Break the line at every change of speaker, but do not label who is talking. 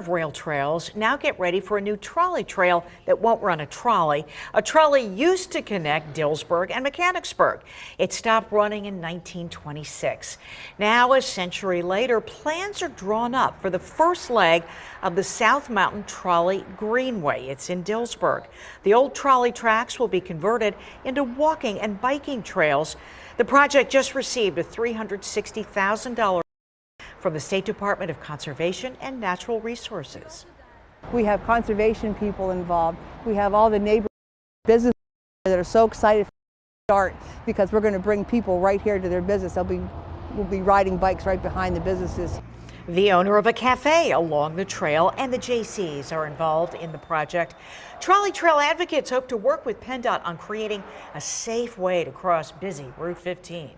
rail trails, now get ready for a new trolley trail that won't run a trolley. A trolley used to connect Dillsburg and Mechanicsburg. It stopped running in 1926. Now, a century later, plans are drawn up for the first leg of the South Mountain Trolley Greenway. It's in Dillsburg. The old trolley tracks will be converted into walking and biking trails. The project just received a $360,000 from the State Department of Conservation and Natural Resources.
We have conservation people involved. We have all the neighbor businesses that are so excited to start because we're going to bring people right here to their business. We'll be riding bikes right behind the businesses.
The owner of a cafe along the trail and the J.C.'s are involved in the project. Trolley trail advocates hope to work with PennDOT on creating a safe way to cross busy Route 15.